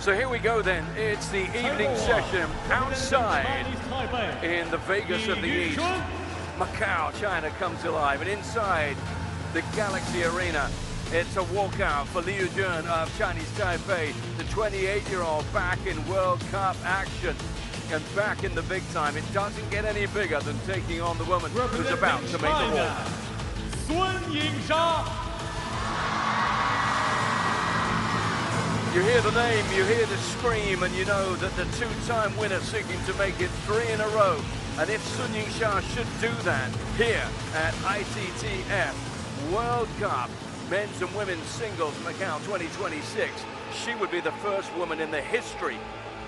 So here we go then. It's the evening session outside in the Vegas of the East. Macao, China comes alive, and inside the Galaxy Arena, it's a walkout for Yu-Jhun of Chinese Taipei, the 28-year-old back in World Cup action and back in the big time. It doesn't get any bigger than taking on the woman who's about to make the wall. Yingsha. You hear the name, you hear the scream, and you know that the two-time winner seeking to make it 3 in a row. And if Yingsha should do that here at Ittf World Cup Men's and Women's Singles Macao 2026, she would be the first woman in the history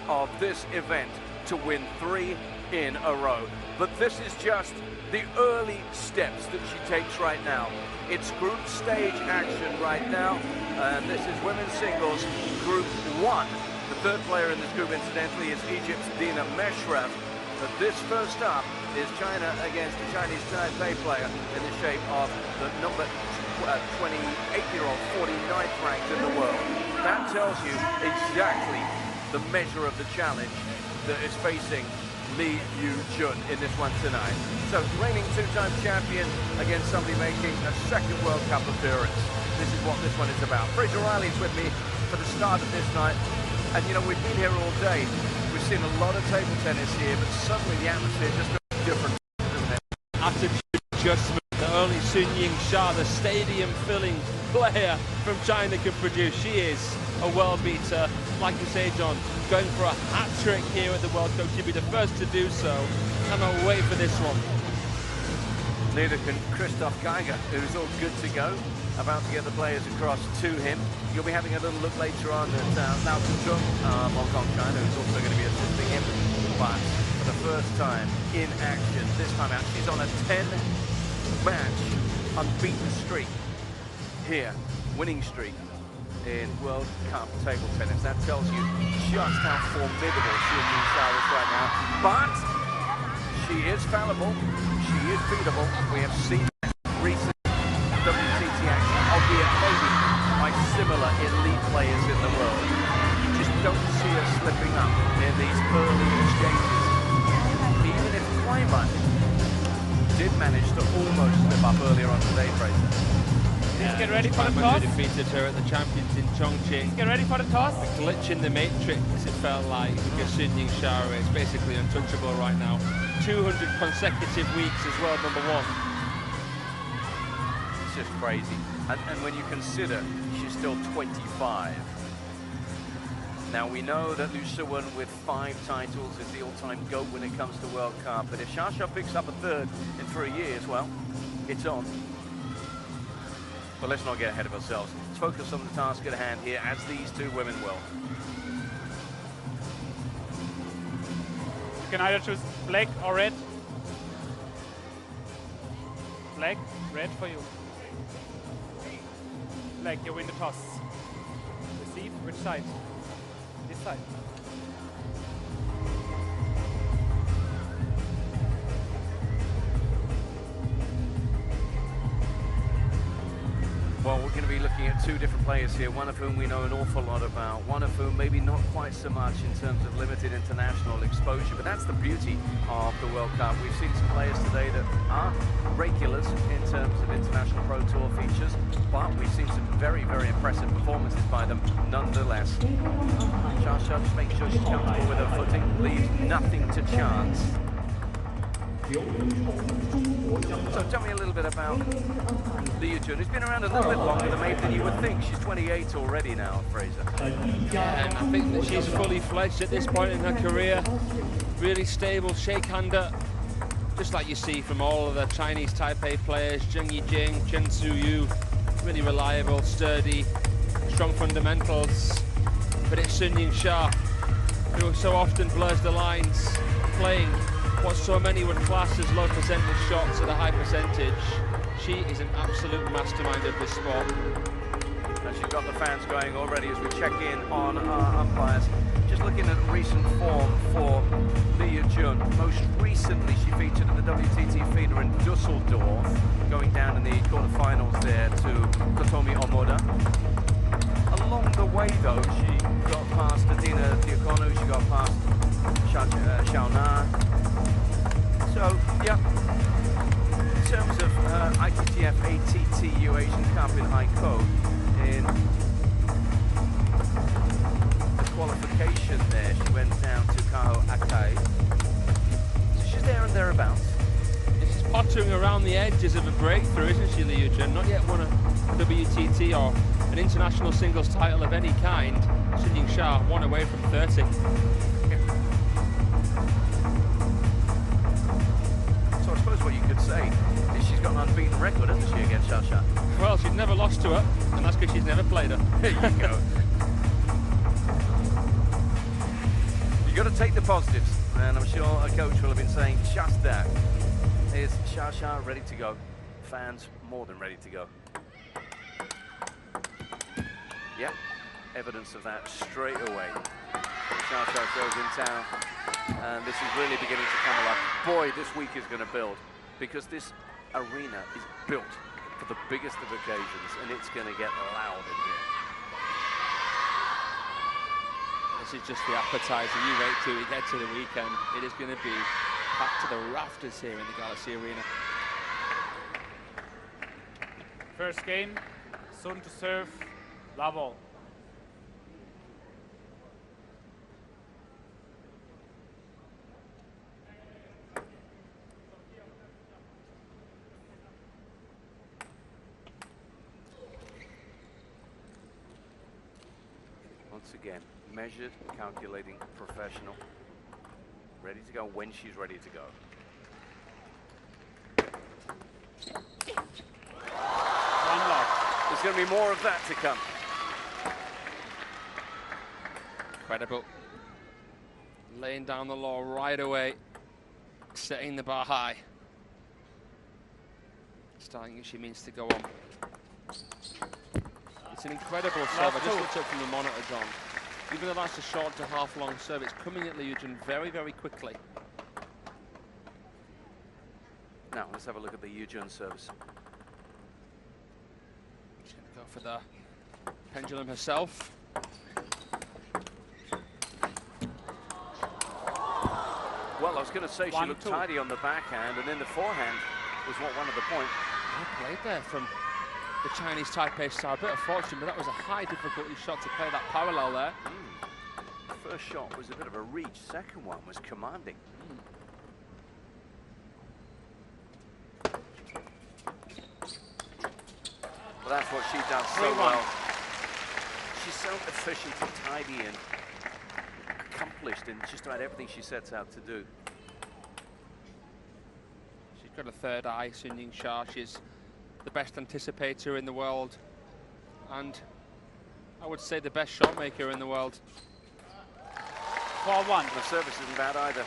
of this event to win 3 in a row. But this is just the early steps that she takes right now. It's group stage action right now, and this is women's singles group 1. The third player in this group, incidentally, is Egypt's Dina Meshraf. But this first up is China against the Chinese Taipei player in the shape of the number 28-year-old, 49th ranked in the world. That tells you exactly the measure of the challenge that is facing Yu-Jhun in this one tonight. So, reigning two-time champion against somebody making a second World Cup appearance. This is what this one is about. Fraser Riley's with me for the start of this night. And, you know, we've been here all day. We've seen a lot of table tennis here, but suddenly the atmosphere just feels different, doesn't it? Attitude adjustment that only Yingsha, the stadium-filling player from China, can produce. She is a world beater. Like you say, John, going for a hat-trick here at the World Cup. She'll be the first to do so. Cannot wait for this one. Neither can Christoph Geiger, who's all good to go. About to get the players across to him. You'll be having a little look later on at Lao Chung, Hong Kong, China, who's also going to be assisting him. But for the first time in action, this time out, she's on a 10-match unbeaten streak here, winning streak in World Cup table tennis. That tells you just how formidable Yingsha is right now. But she is fallible, she is beatable. We have seen recent WTT action, albeit maybe by similar elite players in the world. You just don't see her slipping up in these early exchanges. Even if Weimer did manage to almost slip up earlier on today, Fraser. Yeah, get ready for the toss. Defeated her at the Champions in Chongqing. Get ready for the toss. A glitch in the matrix, it felt like, because Yingsha is basically untouchable right now. 200 consecutive weeks as world number 1. It's just crazy. And when you consider she's still 25. Now we know that Liu Shiwen with 5 titles is the all-time GOAT when it comes to World Cup. But if Xia picks up a 3rd in 3 years, well, it's on. But let's not get ahead of ourselves. Let's focus on the task at hand here, as these two women will. You can either choose black or red. Black, red for you. Black, you win the toss. Receive, which side? This side. Well, we're going to be looking at 2 different players here, one of whom we know an awful lot about, one of whom maybe not quite so much in terms of limited international exposure, but that's the beauty of the World Cup. We've seen some players today that are regulars in terms of International Pro Tour features, but we've seen some very, very impressive performances by them nonetheless. Xia just makes sure she's comfortable with her footing, leaves nothing to chance. So tell me a little bit about Yu-Jhun, who's been around a little bit longer than you would think. She's 28 already now, Fraser. Yeah, and I think that she's fully fledged at this point in her career. Really stable shake-hander, just like you see from all of the Chinese Taipei players. Zheng Yijing, Chen Zuyu, really reliable, sturdy, strong fundamentals. But it's Yingsha who so often blurs the lines, playing what so many would class as low percentage shots at a high percentage. She is an absolute mastermind of this sport. And she's got the fans going already as we check in on our umpires. Just looking at recent form for Yu-Jhun. Most recently, she featured at the WTT feeder in Dusseldorf, going down in the quarterfinals there to Kotomi Omoda. Along the way, though, she got past Dina Bonu, she got past Xiao Na. So, yeah, in terms of ITTF ATTU Asian Cup in Haikou, in the qualification there, she went down to Kao Akai. So she's there and thereabouts. She's pottering around the edges of a breakthrough, isn't she, Yu-Jhun? Not yet won a WTT or an international singles title of any kind. Yingsha, 1 away from 30. So I suppose what you could say is she's got an unbeaten record, hasn't she, against Xiaosha? Well, she's never lost to her, and that's because she's never played her. There you go. You've got to take the positives, and I'm sure a coach will have been saying just that. Is Xiaosha ready to go? Fans more than ready to go. Yep, evidence of that straight away. Xiaosha shows in town, and this is really beginning to come alive. Boy, this week is going to build, because this arena is built for the biggest of occasions, and it's going to get loud in here. This is just the appetizer. You wait till we get to the weekend. It is going to be packed to the rafters here in the Galaxy Arena. First game, Sun to serve, love all. Once again, measured, calculating, professional. Ready to go when she's ready to go. One love. There's going to be more of that to come. Incredible. Laying down the law right away. Setting the bar high. Starting as she means to go on. It's an incredible serve. I just looked up from the monitor, John. Even though that's a short to half-long serve, it's coming at Yu-Jhun very, very quickly. Now, let's have a look at the Yu-Jhun service. She's going to go for the pendulum herself. Well, I was going to say she looked tidy on the backhand, and then the forehand was what won at the point. Well played there from the Chinese Taipei star. A bit of fortune, but that was a high difficulty shot to play that parallel there. First shot was a bit of a reach. Second one was commanding. Well, that's what she does so well. She's so efficient and tidy and accomplished in just about everything she sets out to do. She's got a third eye, Sun Yingsha. She's the best anticipator in the world, and I would say the best shot maker in the world. 4-1. The service isn't bad either.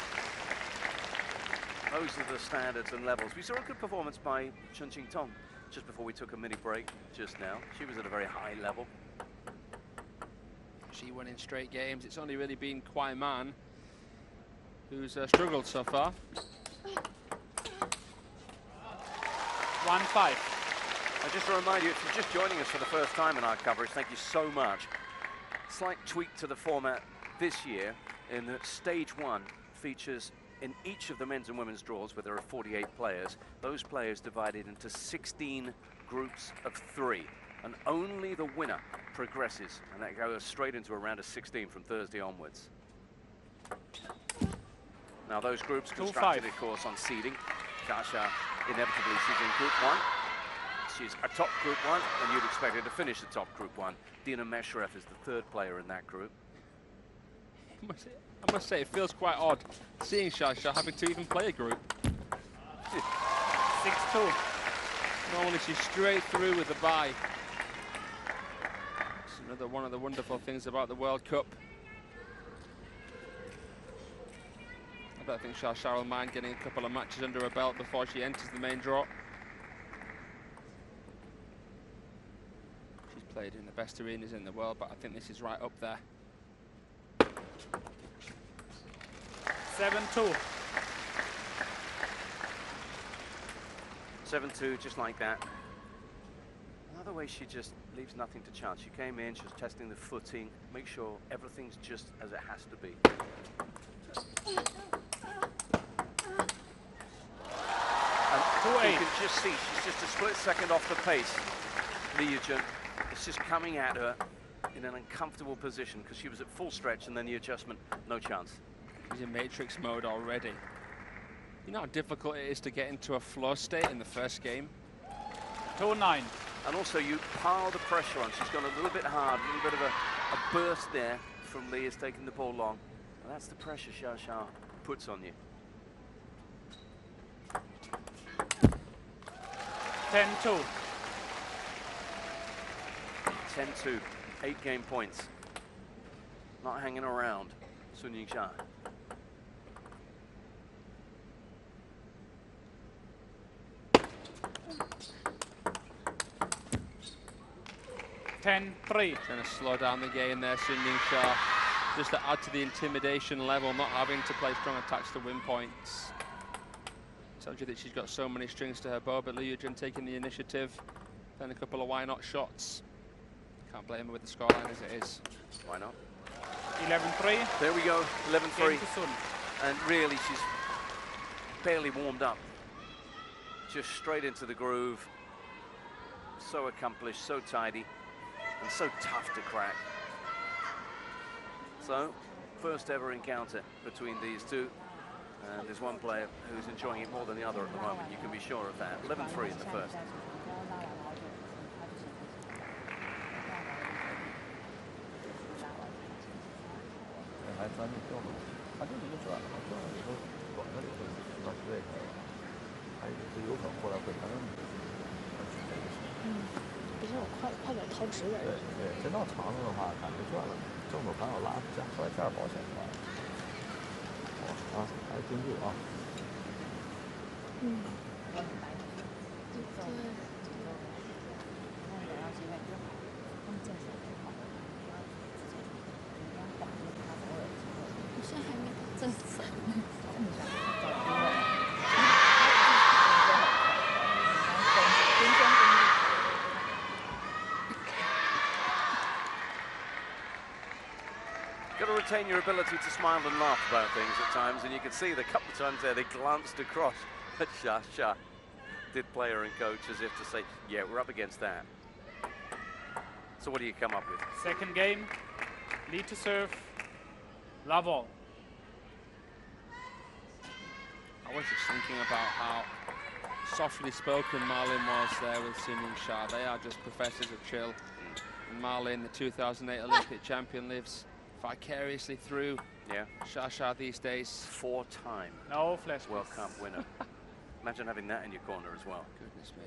Those are the standards and levels. We saw a good performance by Chen Qingtong just before we took a mini break just now. She was at a very high level. She won in straight games. It's only really been Kwai Man who's struggled so far. 1-5. Just to remind you, if you're just joining us for the first time in our coverage, thank you so much. Slight tweak to the format this year in that stage 1 features in each of the men's and women's draws, where there are 48 players, those players divided into 16 groups of 3, and only the winner progresses, and that goes straight into a round of 16 from Thursday onwards. Now those groups constructed, of course, on seeding. Xiaosha inevitably she's in group 1. She's a top group 1, and you'd expect her to finish the top group 1. Dina Meshreff is the 3rd player in that group. I must say, it feels quite odd seeing Xiaosha having to even play a group. 6-2. Normally she's straight through with the bye. It's another one of the wonderful things about the World Cup. I don't think Xiaosha will mind getting a couple of matches under her belt before she enters the main draw. She's played in the best arenas in the world, but I think this is right up there. 7-2. 7-2, just like that. Another way she just leaves nothing to chance. She came in, she was testing the footing, make sure everything's just as it has to be. And you can just see she's just a split second off the pace. Yu-Jhun, it's just coming at her in an uncomfortable position because she was at full stretch and then the adjustment, no chance. She's in matrix mode already. You know how difficult it is to get into a flow state in the first game? 2-9. And also you pile the pressure on. She's gone a little bit hard, a little bit of a burst there from Lee is taking the ball long. And that's the pressure Xia puts on you. 10-2. 10-2, 8 game points. Not hanging around, Sun Yingsha. Trying to slow down the game there, Sun Yingsha, just to add to the intimidation level, not having to play strong attacks to win points. Tells you that she's got so many strings to her bow, but Yu-Jhun taking the initiative, then a couple of why not shots. Can't blame her with the scoreline as it is. Why not? 11-3. There we go, 11-3. And really, she's barely warmed up. Just straight into the groove. So accomplished, so tidy, and so tough to crack. So, first ever encounter between these two. And there's one player who's enjoying it more than the other at the moment, you can be sure of that. 11-3 in the first. Got to retain your ability to smile and laugh about things at times, and you can see the couple of times there they glanced across at Xia. Did player and coach as if to say, yeah, we're up against that. So what do you come up with? Second game, lead to serve, love all. I was just thinking about how softly spoken Marlin was there with Sun Yingsha. They are just professors of chill. And Marlin, the 2008 Olympic champion, lives vicariously through Xia these days. 4-time no flash World Cup winner. Imagine having that in your corner as well. Goodness me.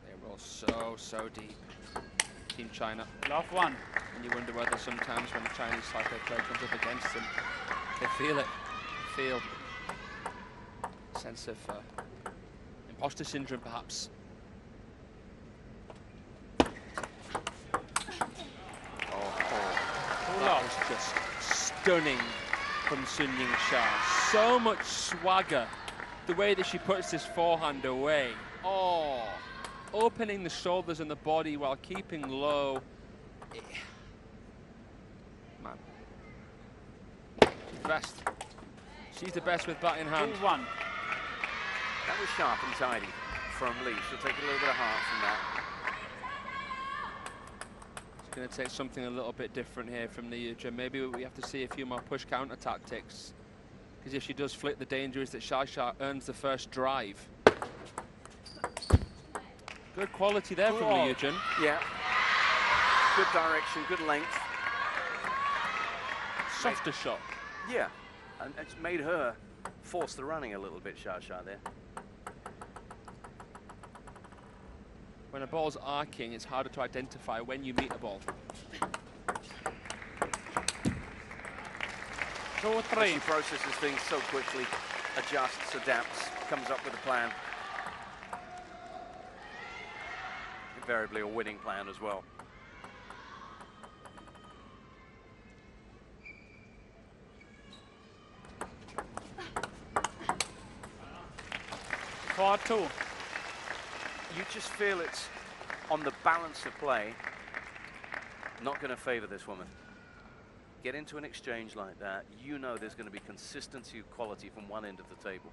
They roll so deep. Team China. Love one. And you wonder whether sometimes when the Chinese Taipei player comes up against them, they feel it. Feel a sense of imposter syndrome, perhaps. That was just stunning from Sun Yingsha. So much swagger. The way that she puts this forehand away. Oh, opening the shoulders and the body while keeping low. Man. She's the best. She's the best with bat in hand. 2-1. That was sharp and tidy from Lee. She'll take a little bit of heart from that. Going to take something a little bit different here from Yu-Jhun. Maybe we have to see a few more push counter tactics, because if she does flick, the danger is that Xia earns the first drive. Good quality there from Yu-Jhun. Yeah. Good direction, good length. Softer shot. Yeah, and it's made her force the running a little bit, Xia there. When a ball's arcing, it's harder to identify when you meet a ball. 2-3. She processes things so quickly, adjusts, adapts, comes up with a plan. Invariably a winning plan as well. 5-2. You just feel it's on the balance of play, not going to favor this woman. Get into an exchange like that, you know there's going to be consistency of quality from one end of the table.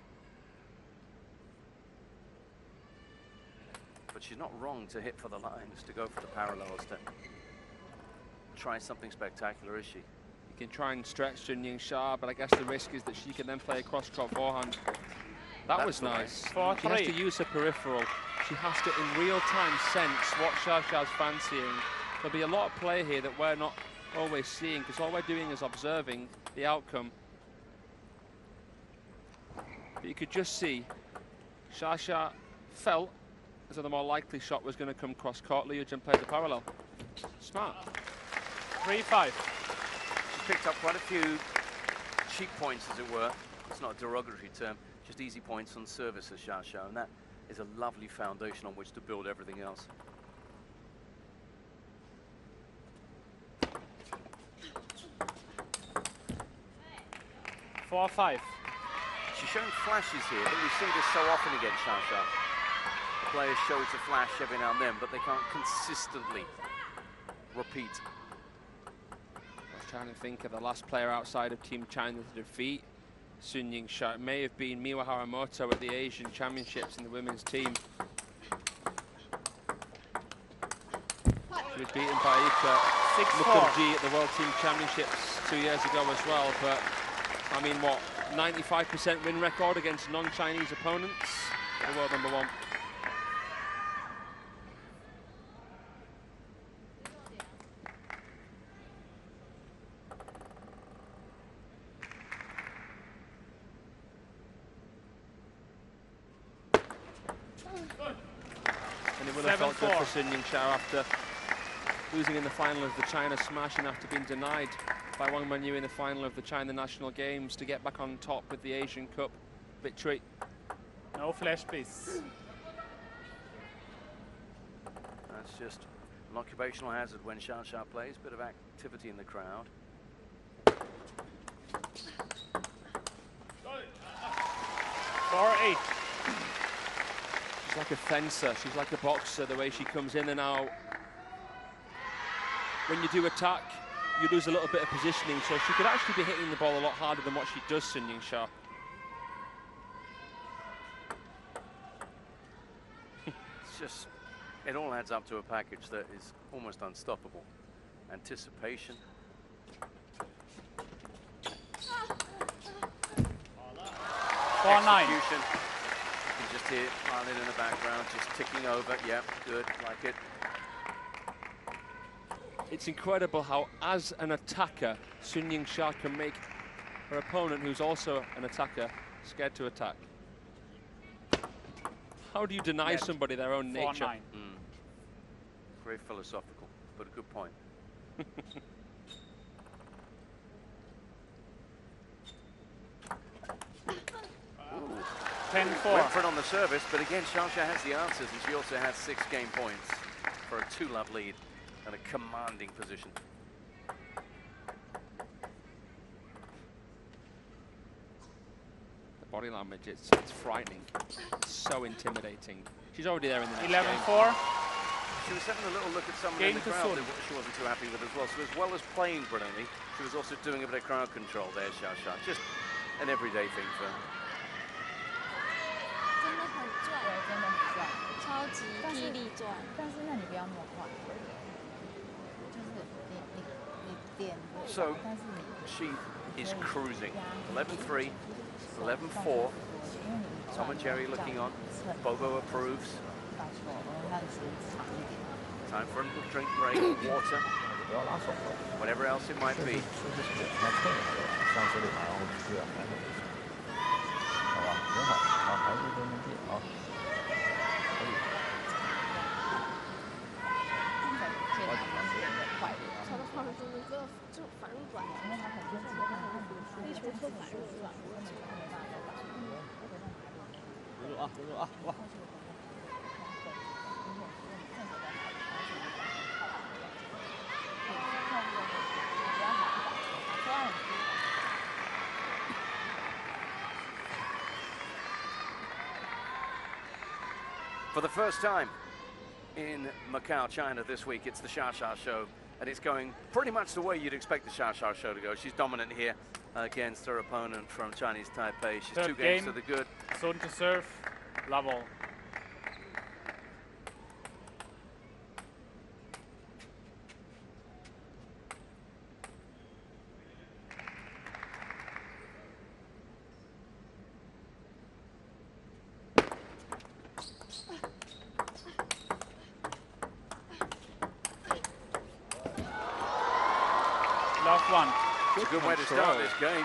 But she's not wrong to hit for the lines, to go for the parallels, to try something spectacular, is she? You can try and stretch Yingsha, but I guess the risk is that she can then play a cross-court forehand. That was nice. She has to use her peripheral. She has to, in real time, sense what Xiaoxiao's fancying. There'll be a lot of play here that we're not always seeing, because all we're doing is observing the outcome. But you could just see Xiaoxia felt as though the more likely shot was going to come cross-court. Yu-Jhun played the parallel. Smart. 3-5. She's picked up quite a few cheap points, as it were. It's not a derogatory term, just easy points on service as Xiaoxiao, and that is a lovely foundation on which to build everything else. Four, 5. She's showing flashes here, but we see this so often against Xiaoxiao. Players show us a flash every now and then, but they can't consistently repeat. I was trying to think of the last player outside of Team China to defeat Sun Yingsha. It may have been Miwa Haramoto at the Asian Championships in the women's team. She was beaten by Ika 6-4 Mukherjee at the World Team Championships 2 years ago as well. But I mean, what, 95% win record against non-Chinese opponents? The world #1. And it would have felt good for Sun Yingsha after losing in the final of the China Smash and after being denied by Wang Wenyu in the final of the China National Games to get back on top with the Asian Cup victory. No flash, please. That's just an occupational hazard when Xiaoxiao plays. Bit of activity in the crowd. 4-8. She's like a fencer, she's like a boxer, the way she comes in and out. When you do attack, you lose a little bit of positioning, so she could actually be hitting the ball a lot harder than what she does, Sun Yingsha. It's just, it all adds up to a package that is almost unstoppable. Anticipation. Execution. You can just hear violin in the background, just ticking over. Yep, good, like it. It's incredible how, as an attacker, Sun Yingsha can make her opponent, who's also an attacker, scared to attack. How do you deny somebody their own nature? Very philosophical, but a good point. 10-4. Went for it on the service, but again, Xiaoxia has the answers, and she also has 6 game points for a 2-love lead and a commanding position. The body language, it's frightening. It's so intimidating. She's already there in the next 11-4. She was having a little look at someone in the crowd that she wasn't too happy with as well. So as well as playing brilliantly, she was also doing a bit of crowd control there, Xiaoxia. Just an everyday thing for her. 真的很赚，对，真的很赚，超级霹雳赚。但是那你不要那么快，就是你点不少，但是你 she is cruising. 11-3, 11-4. Tom and Jerry looking on. Bobo approves. Time for a little drink break, water, whatever else it might be. For the first time in Macau, China this week, it's the Xia show, and it's going pretty much the way you'd expect the Xia show to go. She's dominant here against her opponent from Chinese Taipei. She's 2 games to the good. Sun to serve, level. One. It's a good way to start this game.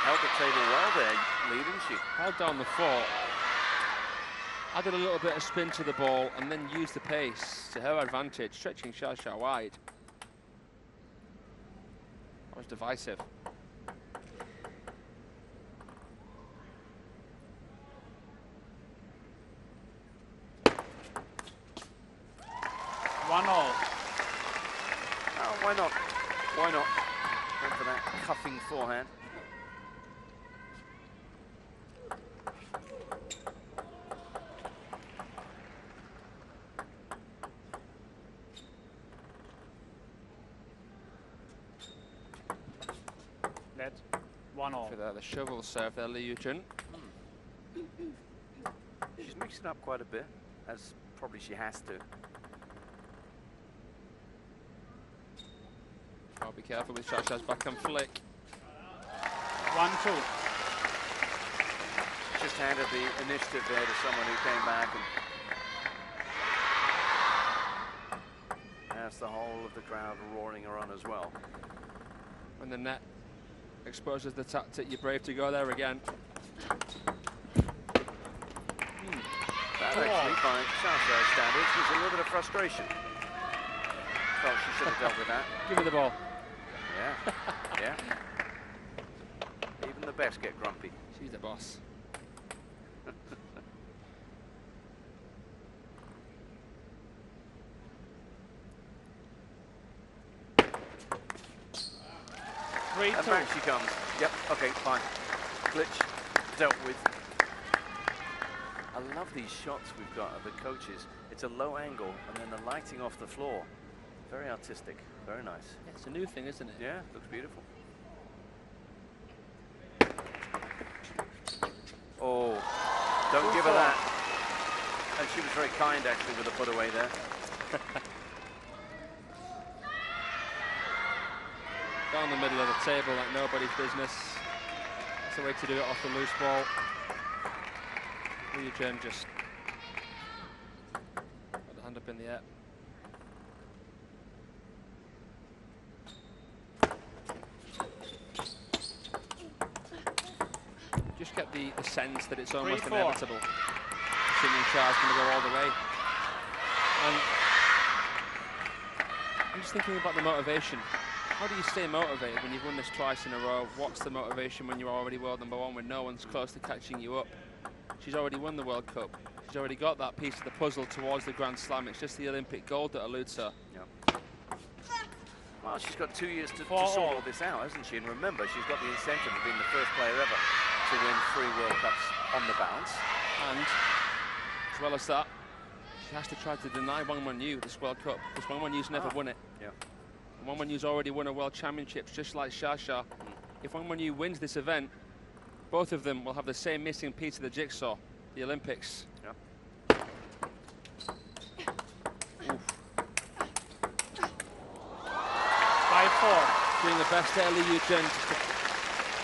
Held the table well there, leading she. Held down the fort. Added a little bit of spin to the ball and then used the pace to her advantage, stretching Xia wide. That was divisive. One all. Oh, why not? Why not? Went for that cuffing forehand. Net. One all. For the shovel serve there, Yu-Jhun. She's mixing up quite a bit, as probably she has to. Oh, be careful with Xia's backhand flick. 1-2. Just handed the initiative there to someone who came back, and that's the whole of the crowd roaring her on as well. When the net exposes the tactic, you're brave to go there again. That actually, by Xia's standards, was a little bit of frustration. Felt she should have dealt with that. Give me the ball. Yeah, yeah. Even the best get grumpy. She's the boss. And back she comes. Yep, okay, fine. Glitch dealt with. I love these shots we've got of the coaches. It's a low angle and then the lighting off the floor. Very artistic, very nice. Yeah, it's a new thing, isn't it? Yeah, looks beautiful. Oh, don't give her that. And she was very kind actually with the put away there. Down the middle of the table like nobody's business. That's the way to do it off the loose ball. Yu-Jhun just got the hand up in the air. Just get the sense that it's almost inevitable. Yingsha's going to go all the way. And I'm just thinking about the motivation. How do you stay motivated when you've won this twice in a row? What's the motivation when you're already world #1 when no one's close to catching you up? She's already won the World Cup. She's already got that piece of the puzzle towards the Grand Slam. It's just the Olympic gold that eludes her. Yep. Well, she's got 2 years to sort all this out, hasn't she? And remember, she's got the incentive of being the first player ever to win 3 World Cups on the bounce. And as well as that, she has to try to deny Wang Wenyu this World Cup, because Wang Wenyu's never won it. Yeah. Wang Wenyu's already won a World Championships, just like Xia. If Wang Wenyu wins this event, both of them will have the same missing piece of the jigsaw, the Olympics. Yeah. Oof. 5-4. Doing the best early Yu-Jhun, just to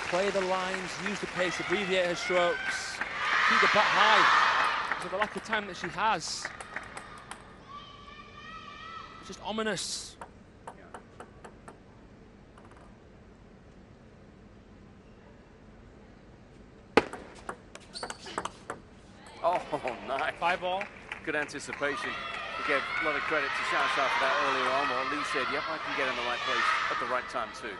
play the lines, use the pace, abbreviate her strokes, keep the bat high. Because of the lack of time that she has. It's just ominous. Oh, nice. 5-all. Good anticipation. We gave a lot of credit to Xia for that earlier on, while Lee said, yep, I can get in the right place at the right time too.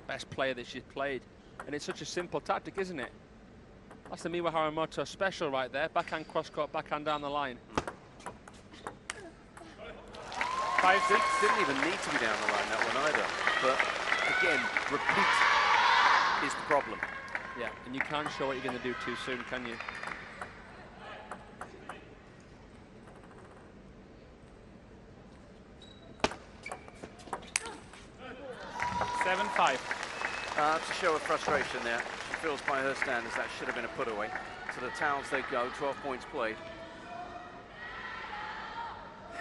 Best player that she's played. And it's such a simple tactic, isn't it? That's the Miwa Haramoto special right there. Backhand cross-court, backhand down the line. 5-6. Didn't even need to be down the line, that one either. But again, repeat is the problem. Yeah, and you can't show what you're going to do too soon, can you? It's a show of frustration there. She feels by her standards that should have been a put away. To the towels they go, 12 points played.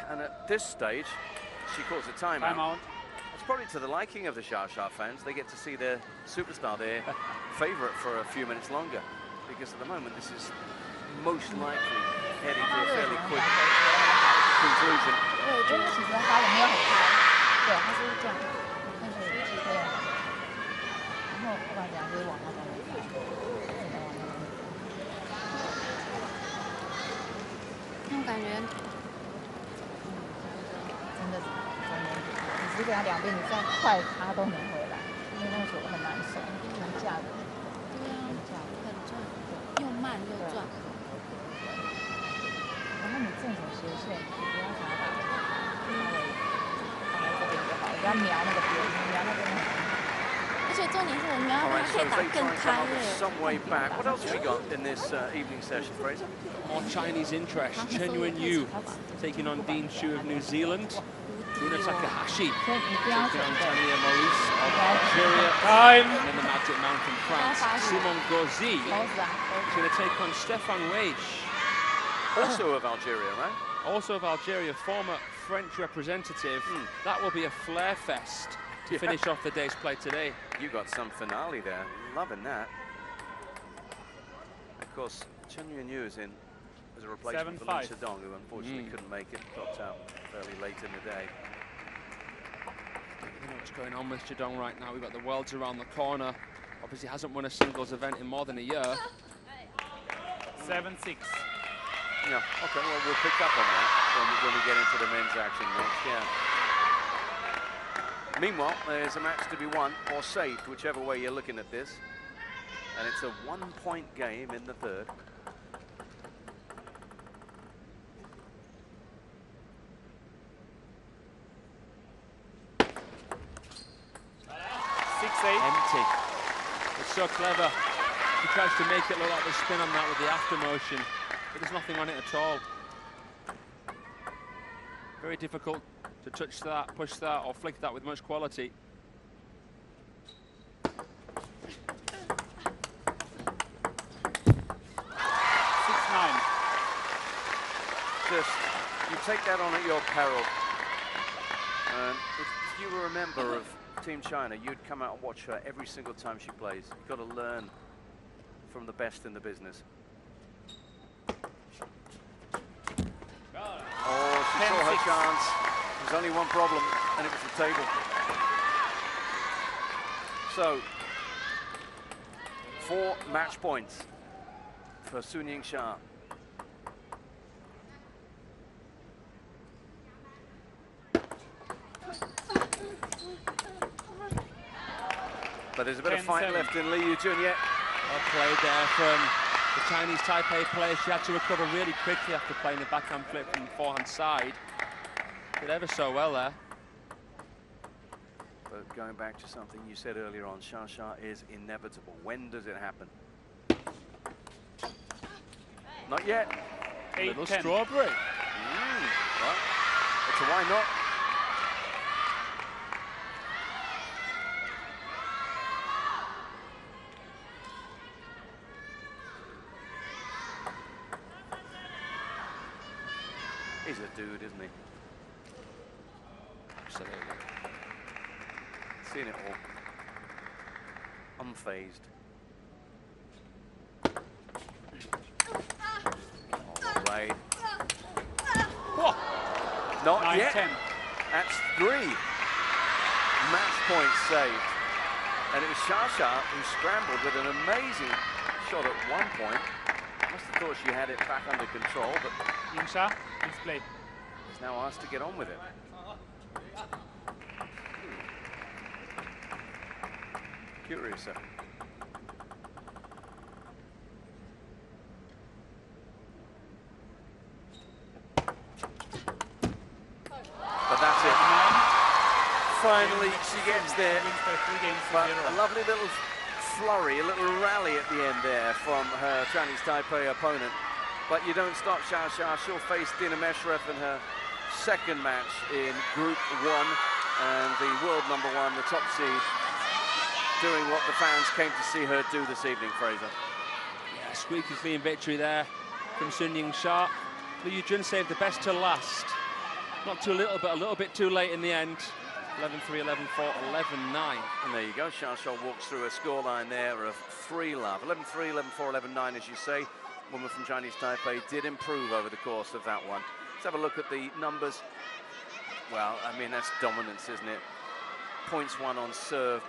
And at this stage, she calls a timeout. It's probably to the liking of the Xia fans. They get to see their superstar, their favorite, for a few minutes longer. Because at the moment, this is most likely heading to a fairly quick conclusion. Some way back. What else have we got in this evening session, Fraser? More Chinese interest. Chen Yu taking on Dean Xu of New Zealand. Una Takahashi taking on Tania Maurice of Algeria. And then the Magic Mountain, France. Simon Gauzy is going to take on Stefan Weish. Also of Algeria, right? Also of Algeria, former French representative. That will be a flair fest to finish off the day's play today. You got some finale there. Loving that. Of course, Chen Yu is in as a replacement for Yingsha, who unfortunately couldn't make it, dropped out fairly late in the day. You know what's going on with Zhidong right now. We've got the Worlds around the corner. Obviously hasn't won a singles event in more than a year. 7-6. Yeah, okay, well, we'll pick up on that when we get into the men's action next, yeah. Meanwhile, there's a match to be won or saved, whichever way you're looking at this. And it's a one-point game in the third. Empty. It's so clever. He tries to make it look like the spin on that with the after motion, but there's nothing on it at all. Very difficult to touch that, push that, or flick that with much quality. Just, you take that on at your peril. If you were a member of Team China, you'd come out and watch her every single time she plays. You've got to learn from the best in the business. Oh, she saw her chance. There's only one problem, and it was the table. So, 4 match points for Sun Yingsha. But there's a bit of fight left in Yu-Jhun yet. Well played there from the Chinese Taipei player. She had to recover really quickly after playing the backhand flip from the forehand side. Did ever so well there. But going back to something you said earlier on, Xia is inevitable. When does it happen? Not yet. Little strawberry. Well, it's a why not. He's a dude, isn't he? Absolutely. Seen it all. Unfazed. All played. Whoa. Not yet. 9-10. That's 3 match points saved. And it was Xia who scrambled with an amazing shot at one point. Must have thought she had it back under control, but Yingsha, please play. is now asked to get on with it. Curious. But that's it. Finally, she gets there. But a lovely little flurry, a little rally at the end there from her Chinese Taipei opponent. But you don't stop Xiao Xia. She'll face Dina Meshreff in her second match in Group 1. And the world #1, the top seed, doing what the fans came to see her do this evening, Fraser. Yeah, squeaky clean victory there from Yingsha. Yu-Jhun saved the best to last. Not too little, but a little bit too late in the end. 11-3, 11-4, 11-9. And there you go. Xiao Xia walks through a scoreline there of 3-love. 11-3, 11-4, 11-9, as you say. Woman from Chinese Taipei did improve over the course of that one. Let's have a look at the numbers. Well, I mean, that's dominance, isn't it? Points won on serve.